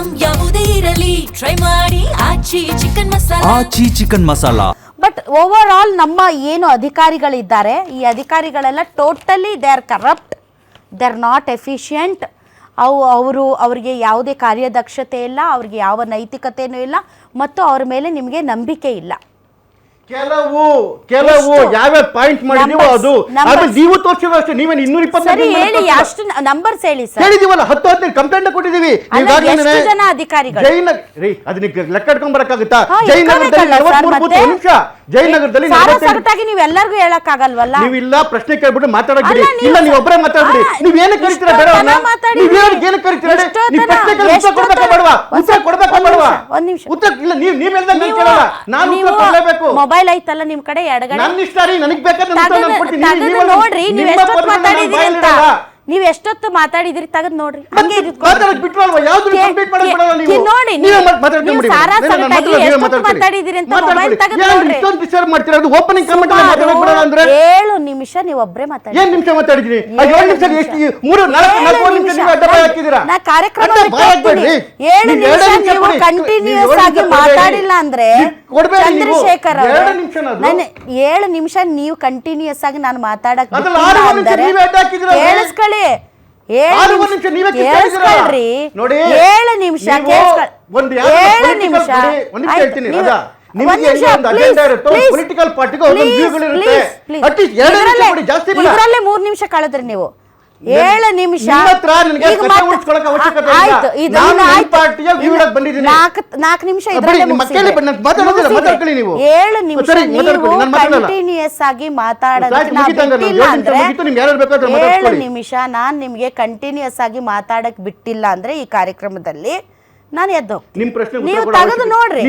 Item ಯಾವುದೇ ಇರಲಿ try ಮಾಡಿ Aachi chicken masala. But overall ನಮ್ಮ ಏನು ಅಧಿಕಾರಿಗಳಿದ್ದಾರೆ ಈ ಅಧಿಕಾರಿಗಳೆಲ್ಲ totally they are corrupt, they are not efficient. ಅವರಿಗೆ ಯಾವುದೇ ಕಾರ್ಯದಕ್ಷತೆ ಇಲ್ಲ, ಅವ್ರಿಗೆ ಯಾವ ನೈತಿಕತೆಯೂ ಇಲ್ಲ ಮತ್ತು ಅವ್ರ ಮೇಲೆ ನಿಮಗೆ ನಂಬಿಕೆ ಇಲ್ಲ. ಕೆಲವು ಯಾವ ಪಾಯಿಂಟ್ ಮಾಡಿ ನೀವು ಅದು ನೀವು ತೋರಿಸಿರೋ ಅಷ್ಟೇ. ನೀವೇನು 220 ಹೇಳಿ ಅಷ್ಟು ನಂಬರ್ಸ್ ಹೇಳಿ ಸರ್. ಹೇಳಿದೀವಲ್ಲ 10 ಕಂಪ್ಲೇಂಟ್ ಕೊಟ್ಟಿದ್ದೀವಿ. ಎಷ್ಟು ಜನ ಅಧಿಕಾರಿಗಳು ಅದನ್ನ ಲೆಕ್ಕ ಇಟ್ಕೊಂಡ್ ಬರಕ್ಕಾಗುತ್ತಾ? ಜಯನಗರದಲ್ಲಿ 43 ನಿಮಿಷ, ಜಯನಗರದಲ್ಲಿ ನೀವೆಲ್ಲರಿಗೂ ಹೇಳಕ್ಕಾಗಲ್ವಲ್ಲ. ನೀವಿಲ್ಲ ಪ್ರಶ್ನೆ ಕೇಳ್ಬಿಟ್ಟು ಮಾತಾಡಕ್ಬಿಡಿ. ಇಲ್ಲ ನೀವು ಒಬ್ಬರೇ ಮಾತಾಡ್ಬಿಡಿ. ನೀವೇನು ಕರಿತೀರಾ ಬೇಡವನ್ನ? ನೀವೇನು ಕರಿತೀರಾ? ನೀವು ಪ್ರಶ್ನೆ ಕೇಳಿ ಉತ್ತರ ಕೊಡ್ಬೇಕಾ ಬೇಡವಾ? ಉತ್ತರ ಕೊಡ್ಬೇಕಾ ಬೇಡವಾ? ಒಂದ್ ನಿಮಿಷ ಉತ್ತರ ಇಲ್ಲ. ನೀವು ಹೇಳ್ದಂಗೆ ಕೇಳಲ್ಲ, ನಾನು ಉತ್ತರ ಕೊಡಲೇಬೇಕು. ಮೊಬೈಲ್ ಐತಲ್ಲ ನಿಮ್ ಕಡೆ ಎಡಗಡೆ, ನನ್ನ ಇಷ್ಟ ರೀ, ನನಗೆ ಬೇಕಾದ್ರೆ ನೋಡ್ರಿ. ನೀವ್ ಎಷ್ಟೊತ್ತು ಮಾತಾಡಿದ್ರಿ ತೆಗೆದು ನೋಡ್ರಿ. ಏಳು ನಿಮಿಷ ನೀವು ಒಬ್ರೇ ಮಾತಾಡಿದ್ರಿ. ಕಂಟಿನ್ಯೂಸ್ ಆಗಿ ಮಾತಾಡಿಲ್ಲ ಅಂದ್ರೆ ಚಂದ್ರಶೇಖರ್ ನಾನು 7 ನಿಮಿಷ ನೀವು ಕಂಟಿನ್ಯೂಸ್ ಆಗಿ ನಾನು ಮಾತಾಡಕ್ ಕೇಳಿಸ್ಕೊಳ್ಳಿ. 7 ನಿಮಿಷ ಇದರಲ್ಲೇ 3 ನಿಮಿಷ ಕಳೆದ್ರಿ ನೀವು. 7 ನಿಮಿಷ 4 ನಿಮಿಷ 7 ನಿಮಿಷ ಕಂಟಿನ್ಯೂಸ್ ಆಗಿ ಮಾತಾಡೋದಕ್ಕೆ 7 ನಿಮಿಷ ನಾನ್ ನಿಮ್ಗೆ ಕಂಟಿನ್ಯೂಸ್ ಆಗಿ ಮಾತಾಡಕ್ ಬಿಟ್ಟಿಲ್ಲ ಅಂದ್ರೆ ಈ ಕಾರ್ಯಕ್ರಮದಲ್ಲಿ ನಾನು ಎದ್ದು ನೀವು ತೆಗೆದು ನೋಡ್ರಿ.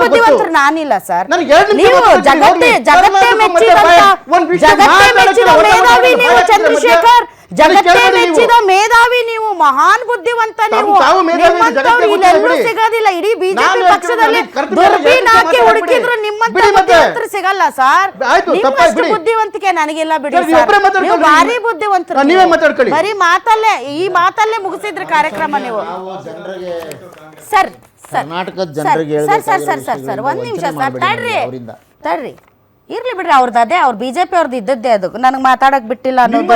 ಬುದ್ಧಿವಂತರು ನಾನಿಲ್ಲ ಸರ್. ನೀವು ಜಗತ್ತೇ ಮೆಚ್ಚಿದ ಮೇಧಾವಿ ನೀವು ಚಂದ್ರಶೇಖರ್, ಜಗತ್ತೇ ಮೆಚ್ಚಿದ ಮೇಧಾವಿ ನೀವು, ಮಹಾನ್ ಬುದ್ಧಿವಂತ ನೀವು. ಇಲ್ಲೆಲ್ಲೂ ಸಿಗೋದಿಲ್ಲ. ಇಡೀ ಬಿಜೆಪಿ ಪಕ್ಷದಲ್ಲಿ ದುರ್ಬೀನ್ ಹಾಕಿ ಹುಡುಕಿದ್ರು ನಿಮ್ಮಂತ ಬುದ್ಧಿವಂತರು ಸಿಗಲ್ಲ ಸರ್. ನಿಮ್ಮಷ್ಟು ಬುದ್ಧಿವಂತಿಕೆ ನನಗೆಲ್ಲ ಬಿಡಿ ಸರ್. ನೀವು ಭಾರಿ ಬುದ್ಧಿವಂತರು. ಬರೀ ಈ ಮಾತಲ್ಲೇ ಮುಗಿಸಿದ್ರಿ ಕಾರ್ಯಕ್ರಮ ನೀವು. ಸರ್ ಒಂದ್ ನಿಮಿಷ ಸರ್, ತಡ್ರಿ ಇರ್ಲಿ ಬಿಡ್ರಿ. ಅವ್ರದ್ದು ಅದೇ ಅವ್ರ ಬಿಜೆಪಿ ಅವ್ರದ್ದು ಇದ್ದದ್ದೇ ಅದು. ನನಗೆ ಮಾತಾಡಕ್ ಬಿಟ್ಟಿಲ್ಲ ಅನ್ನೋದು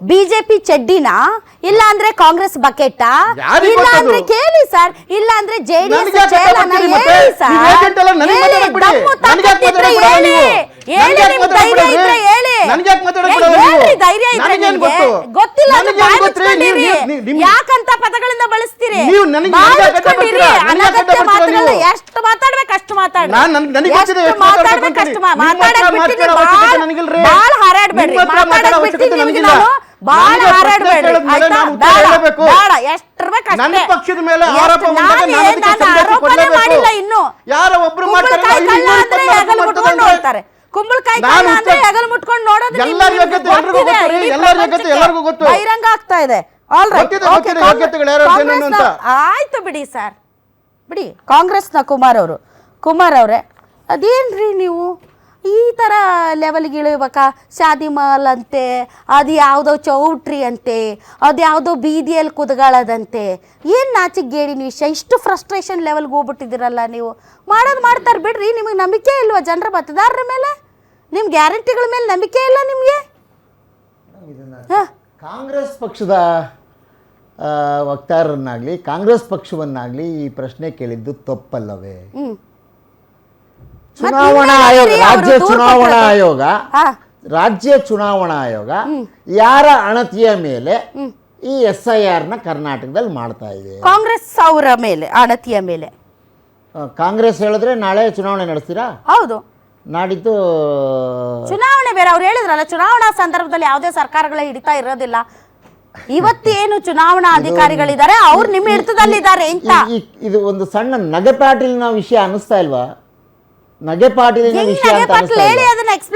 ಬಿಜೆಪಿ ಚಡ್ಡಿನಾ, ಇಲ್ಲ ಅಂದ್ರೆ ಕಾಂಗ್ರೆಸ್ ಬಕೆಟ್, ಇಲ್ಲ ಅಂದ್ರೆ ಕೇಳಿ ಸರ್, ಇಲ್ಲ ಅಂದ್ರೆ ಜೆಡಿಎಸ್ ಚೇಲನ ಹೇಳಿ ಸರ್. ಗೊತ್ತಿಲ್ಲ ಯಾಕಂತ ಪದಗಳಿಂದ ಬಳಸ್ತೀರಿ. ಅನಗತ್ಯ ಮಾತುಗಳನ್ನ ಎಷ್ಟು ಮಾತಾಡ್ಬೇಕು ಅಷ್ಟು ಮಾತಾಡ್ಬೇಕು, ಬಾಳ ಹಾರಾಡ್ಬೇಡ್ರಿ. ಮಾತಾಡಕ್ ಬಿಟ್ಟಿದ್ದೀನಿ ನಿಮ್ಗೆ ನಾನು, ಬಾಳ ಹಾರಾಡ್ಬೇಡ್ರಿ ಆಯ್ತಾ? ಪಕ್ಷದ ಮೇಲೆ ಆರೋಪನೇ ಮಾಡಿಲ್ಲ ಇನ್ನು. ನೋಡ್ತಾರೆ ಕುಂಬಳಕಾಯಿ ಹೆಗಲು ಮುಟ್ಕೊಂಡು ನೋಡೋದು ಬಹಿರಂಗ ಆಗ್ತಾ ಇದೆ. ಆಯ್ತು ಬಿಡಿ ಸರ್, ಬಿಡಿ. ಕಾಂಗ್ರೆಸ್ನ ಕುಮಾರ್ ಅವರೇ ಅದೇನ್ರಿ ನೀವು ಈ ಥರ ಲೆವೆಲ್ಗೆ ಇಳಿಬೇಕಾ? ಶಾದಿ ಮಾಲ್ ಅಂತೆ, ಅದು ಯಾವುದೋ ಚೌಟ್ರಿ ಅಂತೆ, ಅದು ಯಾವುದೋ ಬೀದಿಯಲ್ಲಿ ಕುದಗಾಳದಂತೆ. ಏನು ನಾಚಿಗೇಡಿನ ವಿಷಯ, ಇಷ್ಟು ಫ್ರಸ್ಟ್ರೇಷನ್ ಲೆವೆಲ್ಗೆ ಹೋಗ್ಬಿಟ್ಟಿದ್ದೀರಲ್ಲ ನೀವು. ಮಾಡ್ತಾರೆ ಬಿಡ್ರಿ. ನಿಮಗೆ ನಂಬಿಕೆ ಇಲ್ವಾ ಜನರ ಮತದಾರರ ಮೇಲೆ? ನಿಮ್ಮ ಗ್ಯಾರಂಟಿಗಳ ಮೇಲೆ ನಂಬಿಕೆ ಇಲ್ಲ ನಿಮಗೆ? ಕಾಂಗ್ರೆಸ್ ಪಕ್ಷದ ವಕ್ತಾರರನ್ನಾಗಲಿ ಕಾಂಗ್ರೆಸ್ ಪಕ್ಷವನ್ನಾಗಲಿ ಈ ಪ್ರಶ್ನೆ ಕೇಳಿದ್ದು ತಪ್ಪಲ್ಲವೇ? ಚುನಾವಣಾ ಆಯೋಗ, ರಾಜ್ಯ ಚುನಾವಣಾ ಆಯೋಗ ಯಾರ ಅಣತಿಯ ಮೇಲೆ ಈ SIR ನ ಕರ್ನಾಟಕದಲ್ಲಿ ಮಾಡ್ತಾ ಇದೆ? ಕಾಂಗ್ರೆಸ್ ಅವರ ಮೇಲೆ, ಅಣತಿಯ ಮೇಲೆ. ಕಾಂಗ್ರೆಸ್ ಹೇಳಿದ್ರೆ ನಾಳೆ ಚುನಾವಣೆ ನಡೆಸ್ತೀರಾ? ಹೌದು, ನಾಡಿದ್ದು ಚುನಾವಣೆ ಬೇರೆ. ಅವ್ರು ಹೇಳಿದ್ರಲ್ಲ, ಚುನಾವಣಾ ಸಂದರ್ಭದಲ್ಲಿ ಯಾವುದೇ ಸರ್ಕಾರಗಳೇ ಹಿಡಿತಾ ಇರೋದಿಲ್ಲ. ಇವತ್ತೇನು ಚುನಾವಣಾ ಅಧಿಕಾರಿಗಳಿದ್ದಾರೆ, ಅವ್ರು ನಿಮ್ಮ ಹಿಡಿತದಲ್ಲಿದ್ದಾರೆ ಅಂತ. ಇದು ಒಂದು ಸಣ್ಣ ನಗೆಪಾಟಿಲಿನ ವಿಷಯ ಅನಿಸ್ತಾ ಇಲ್ವಾ? ನಗೆಪಾಟಿಲಿನ ವಿಷಯ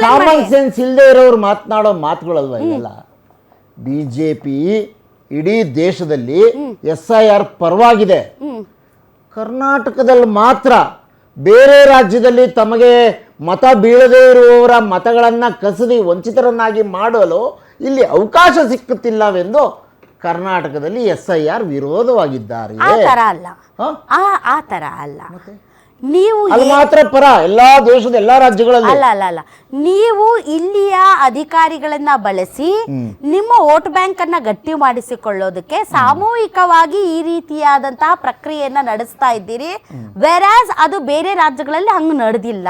ಕಾಮನ್ ಸೆನ್ಸ್ ಇಲ್ಲದೆ ಇರೋರು ಮಾತನಾಡೋ ಮಾತುಗಳಲ್ವಾ ಇವೆಲ್ಲ? ಬಿಜೆಪಿ ಇಡೀ ದೇಶದಲ್ಲಿ SIR ಪರವಾಗಿದೆ. ಕರ್ನಾಟಕದಲ್ಲಿ ಮಾತ್ರ ಬೇರೆ ರಾಜ್ಯದಲ್ಲಿ ತಮಗೆ ಮತ ಬೀಳದೇ ಇರುವವರ ಮತಗಳನ್ನು ಕಸದಿ ವಂಚಿತರನ್ನಾಗಿ ಮಾಡಲು ಇಲ್ಲಿ ಅವಕಾಶ ಸಿಕ್ಕುತ್ತಿಲ್ಲವೆಂದು ಕರ್ನಾಟಕದಲ್ಲಿ SIR ವಿರೋಧವಾಗಿದ್ದಾರೆ. ಆ ತರ ಅಲ್ಲ, ಆ ತರ ಅಲ್ಲ. ನೀವು ಅದು ಮಾತ್ರ ಪರ ಎಲ್ಲಾ ದೇಶದ ಎಲ್ಲಾ ರಾಜ್ಯಗಳಲ್ಲಿ ಅಲ್ಲ ನೀವು ಇಲ್ಲಿಯ ಅಧಿಕಾರಿಗಳನ್ನ ಬಳಸಿ ನಿಮ್ಮ ವೋಟ್ ಬ್ಯಾಂಕ್ ಅನ್ನ ಗಟ್ಟಿ ಮಾಡಿಸಿಕೊಳ್ಳೋದಕ್ಕೆ ಸಾಮೂಹಿಕವಾಗಿ ಈ ರೀತಿಯಾದಂತಹ ಪ್ರಕ್ರಿಯೆಯನ್ನ ನಡೆಸ್ತಾ ಇದ್ದೀರಿ. ವೆರಾಸ್ ಅದು ಬೇರೆ ರಾಜ್ಯಗಳಲ್ಲಿ ಹಂಗ ನಡೆದಿಲ್ಲ.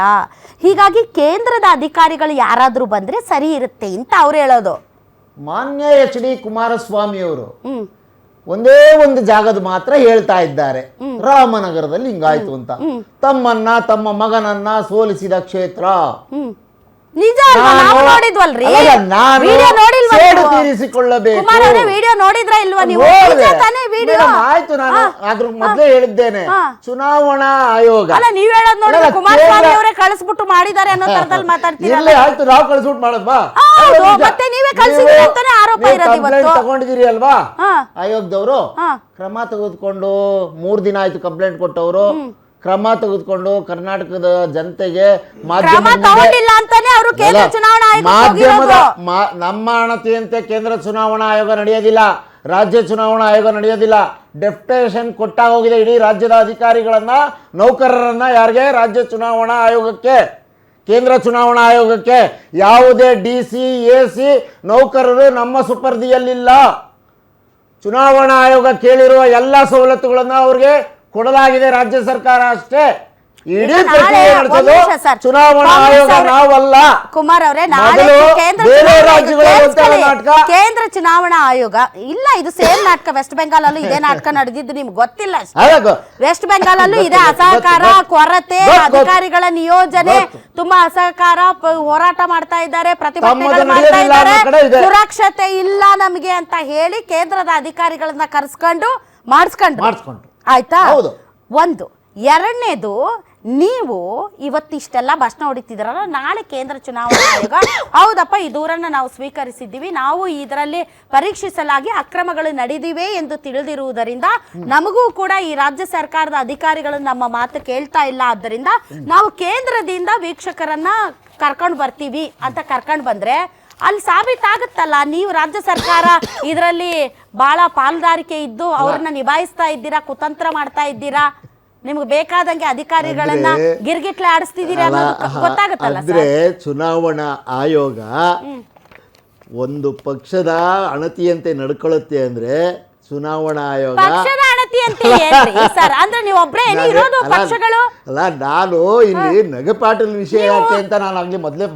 ಹೀಗಾಗಿ ಕೇಂದ್ರದ ಅಧಿಕಾರಿಗಳು ಯಾರಾದ್ರೂ ಬಂದ್ರೆ ಸರಿ ಇರುತ್ತೆ ಅಂತ ಅವ್ರು ಹೇಳೋದು. ಮಾನ್ಯ HD ಕುಮಾರಸ್ವಾಮಿ ಅವರು ಒಂದೇ ಒಂದು ಜಾಗದ ಮಾತ್ರ ಹೇಳ್ತಾ ಇದ್ದಾರೆ, ರಾಮನಗರದಲ್ಲಿ ಹಿಂಗಾಯ್ತು ಅಂತ. ತಮ್ಮನ್ನ ತಮ್ಮ ಮಗನನ್ನ ಸೋಲಿಸಿದ ಕ್ಷೇತ್ರ ನಿಜ ನೋಡಿದ್ವಲ್ರಿ, ಸೇಡು ತೀರಿಸಿಕೊಳ್ಳಬೇಕು. ವಿಡಿಯೋ ನೋಡಿದ್ರ ಇಲ್ವಾ ನೀವು? ಆಯ್ತು, ನಾನು ಅದ್ರ ಮೊದಲೇ ಹೇಳಿದ್ದೇನೆ, ಚುನಾವಣಾ ಆಯೋಗ ಅಲ್ಲ ನೀವ್ ಹೇಳೋದ್ ನೋಡಿ ಕುಮಾರಸ್ವಾಮಿ ಅವರೇ ಕಳಿಸ್ಬಿಟ್ಟು ಮಾಡಿದ್ದಾರೆ ಅನ್ನೋ ತರದಲ್ಲಿ ಮಾತಾಡ್ತೀರಲ್ಲ. ಆಯ್ತು, ನಾವು ಕಳಿಸ್ಬಿಟ್ಟು ಮಾಡೋದ್ವಾ? ಮತ್ತೆ ನೀವೇ ಕಳಿಸಿದ್ರಿ ಅಂತಾನೆ ಆರೋಪ ಇರೋದು ಇವತ್ತು. ತಗೊಂಡಿದ್ದೀರಿ ಅಲ್ವಾ ಆಯೋಗದವರು? ಕ್ರಮ ತೆಗೆದುಕೊಂಡು 3 ದಿನ ಆಯ್ತು ಕಂಪ್ಲೇಂಟ್ ಕೊಟ್ಟವರು. ಕ್ರಮ ತೆಗೆದುಕೊಂಡು ಕರ್ನಾಟಕದ ಜನತೆಗೆ ಮಾಧ್ಯಮದ ನಮ್ಮ ಅಣತಿಯಂತೆ ಕೇಂದ್ರ ಚುನಾವಣಾ ಆಯೋಗ ನಡೆಯೋದಿಲ್ಲ, ರಾಜ್ಯ ಚುನಾವಣಾ ಆಯೋಗ ನಡೆಯೋದಿಲ್ಲ. ಡೆಪ್ಯುಟೇಷನ್ ಕೊಟ್ಟಾಗ ಹೋಗಿದೆ ಇಡೀ ರಾಜ್ಯದ ಅಧಿಕಾರಿಗಳನ್ನ, ನೌಕರರನ್ನ. ಯಾರಿಗೆ? ರಾಜ್ಯ ಚುನಾವಣಾ ಆಯೋಗಕ್ಕೆ, ಕೇಂದ್ರ ಚುನಾವಣಾ ಆಯೋಗಕ್ಕೆ. ಯಾವುದೇ DC AC ನೌಕರರು ನಮ್ಮ ಸುಪರ್ದಿಯಲ್ಲಿಲ್ಲ. ಚುನಾವಣಾ ಆಯೋಗ ಕೇಳಿರುವ ಎಲ್ಲ ಸವಲತ್ತುಗಳನ್ನು ಅವ್ರಿಗೆ ಕೊಡಲಾಗಿದೆ ರಾಜ್ಯ ಸರ್ಕಾರ ಅಷ್ಟೇ. ಇಡೀ ಪ್ರಕ್ರಿಯೆ ನಡೆಸೋದು ಚುನಾವಣಾ ಆಯೋಗ, ನಾವಲ್ಲ. ಕುಮಾರ್ ಅವರೇ, ಕೇಂದ್ರ ಚುನಾವಣಾ ಆಯೋಗ ಇಲ್ಲ, ಇದು ಸೇಮ್ ನಾಟಕ. ವೆಸ್ಟ್ ಬೆಂಗಾಲ್ ಅಲ್ಲೂ ಇದೇ ನಾಟಕ ನಡೆದಿದ್ದು ನಿಮ್ಗೆ ಗೊತ್ತಿಲ್ಲ. ವೆಸ್ಟ್ ಬೆಂಗಾಲ್ ಅಲ್ಲೂ ಇದೇ ಅಸಹಕಾರ, ಕೊರತೆ, ಅಧಿಕಾರಿಗಳ ನಿಯೋಜನೆ, ತುಂಬಾ ಅಸಹಕಾರ, ಹೋರಾಟ ಮಾಡ್ತಾ ಇದ್ದಾರೆ, ಪ್ರತಿಭಟನೆಗಳು ಮಾಡ್ತಾ ಇದ್ದಾರೆ. ಸುರಕ್ಷತೆ ಇಲ್ಲ ನಮಗೆ ಅಂತ ಹೇಳಿ ಕೇಂದ್ರದ ಅಧಿಕಾರಿಗಳನ್ನ ಕರೆಸ್ಕೊಂಡು ಮಾಡಿಸ್ಕೊಂಡು ಆಯ್ತಾ? ಒಂದು. ಎರಡನೇದು, ನೀವು ಇವತ್ತಿಷ್ಟೆಲ್ಲ ಭಾಷಣ ಹೊಡಿತಿದ್ರಲ್ಲ, ನಾಳೆ ಕೇಂದ್ರ ಚುನಾವಣಾ ಆಯೋಗ ಹೌದಪ್ಪ ಈ ದೂರನ್ನ ನಾವು ಸ್ವೀಕರಿಸಿದ್ದೀವಿ, ನಾವು ಇದರಲ್ಲಿ ಪರೀಕ್ಷಿಸಲಾಗಿ ಅಕ್ರಮಗಳು ನಡೆದಿವೆ ಎಂದು ತಿಳಿದಿರುವುದರಿಂದ ನಮಗೂ ಕೂಡ ಈ ರಾಜ್ಯ ಸರ್ಕಾರದ ಅಧಿಕಾರಿಗಳು ನಮ್ಮ ಮಾತು ಕೇಳ್ತಾ ಇಲ್ಲ, ಆದ್ದರಿಂದ ನಾವು ಕೇಂದ್ರದಿಂದ ವೀಕ್ಷಕರನ್ನ ಕರ್ಕೊಂಡು ಬರ್ತೀವಿ ಅಂತ ಕರ್ಕೊಂಡು ಬಂದ್ರೆ ಅಲ್ಲಿ ಸಾಬೀತಾಗುತ್ತಲ್ಲ ನೀವು ರಾಜ್ಯ ಸರ್ಕಾರ ಇದರಲ್ಲಿ ಬಹಳ ಪಾಲ್ದಾರಿಕೆ ಇದ್ದು ಅವ್ರನ್ನ ನಿಭಾಯಿಸ್ತಾ ಇದ್ದೀರಾ, ಕುತಂತ್ರ ಮಾಡ್ತಾ ಇದ್ದೀರಾ, ನಿಮ್ಗೆ ಬೇಕಾದಂಗೆ ಅಧಿಕಾರಿಗಳನ್ನ ಗಿರ್ಗಿಟ್ಲೆ ಆಡಿಸ್ತಿದ್ದೀರಾ ಅನ್ನೋದು ಗೊತ್ತಾಗುತ್ತಲ್ಲ. ಅಂದ್ರೆ ಚುನಾವಣಾ ಆಯೋಗ ಒಂದು ಪಕ್ಷದ ಅಣತಿಯಂತೆ ನಡ್ಕೊಳ್ಳುತ್ತೆ ಅಂದ್ರೆ ಚುನಾವಣಾ ಆಯೋಗ ಪಕ್ಷದ ಅಣತಿ ಅಂತ ಸರ್ ಅಂದ್ರೆ ನೀವು ಒಬ್ರೇ ಇರೋದು ಪಕ್ಷಗಳು ಅಲ್ಲ. ನಾನು ಇಲ್ಲಿ ನಗಪಾಟಲ್ ವಿಷಯ ಯಾಕೆ ಅಂತ ನಾನು ಆಗ್ಲಿ ಮೊದಲೇ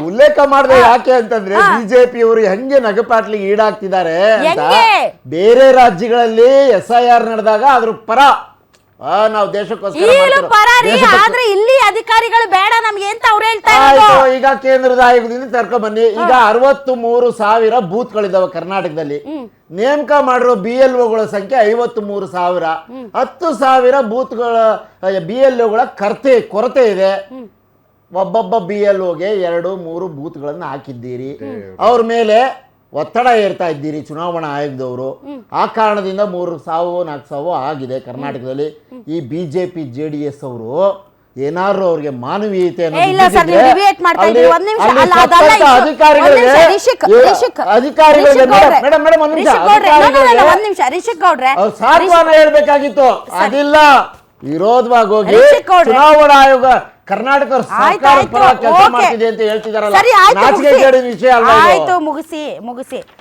ಉಲ್ಲೇಖ ಮಾಡಿದೆ. ಯಾಕೆ ಅಂತಂದ್ರೆ ಬಿಜೆಪಿ ಅವರು ಹೆಂಗೆ ನಗಪಾಟ್ಲಿಗೆ ಈಡಾಗ್ತಿದ್ದಾರೆ ಅಂತ. ಬೇರೆ ರಾಜ್ಯಗಳಲ್ಲಿ SIR ನಡೆದಾಗ ಅದ್ರ ಪರ ನಾವು ದೇಶಕ್ಕೋಸ್ಕರ ಆದ್ರೆ ಇಲ್ಲಿ ಅಧಿಕಾರಿಗಳು ಬೇಡ ನಮ್ಗೆ ಅಂತ ಅವ್ರು ಹೇಳ್ತಾ ಇದ್ದಾರೆ. ಈಗ ಕೇಂದ್ರದ ಆಯೋಗದಿಂದ ಕರ್ಕೊಂಡ್ ಬನ್ನಿ. ಈಗ 63,000 ಬೂತ್ಗಳಿದಾವೆ ಕರ್ನಾಟಕದಲ್ಲಿ. ನೇಮಕ ಮಾಡಿರೋ BLOಗಳ ಸಂಖ್ಯೆ 53,000. 10,000 ಬೂತ್ಗಳ BLOಗಳ ಕೊರತೆ ಇದೆ. ಒಬ್ಬೊಬ್ಬ BLOಗೆ 2-3 ಬೂತ್ಗಳನ್ನ ಹಾಕಿದ್ದೀರಿ. ಅವ್ರ ಮೇಲೆ ಒತ್ತಡ ಏರ್ತಾ ಇದ್ದೀರಿ ಚುನಾವಣಾ ಆಯೋಗದವರು. ಆ ಕಾರಣದಿಂದ 3,000-4,000 ಆಗಿದೆ ಕರ್ನಾಟಕದಲ್ಲಿ. ಈ ಬಿಜೆಪಿ JDS ಅವರು ಏನಾದ್ರು ಅವ್ರಿಗೆ ಮಾನವೀಯತೆ ಸಾರ್ವಾನ ಹೇಳ್ಬೇಕಾಗಿತ್ತು, ಅದಿಲ್ಲ. ವಿರೋಧವಾಗಿ ಹೋಗಿ ಚುನಾವಣಾ ಆಯೋಗ ಕರ್ನಾಟಕ ಸರ್ಕಾರ ಪರ ಕೆಲಸ ಮಾಡ್ತಿದೆ ಅಂತ ಹೇಳ್ತಿದಾರಲ್ಲ, ನಾಚಿಕೆಗೇಡಿನ ವಿಷಯ ಅಲ್ಲ. ಆಯ್ತು, ಮುಗಿಸಿ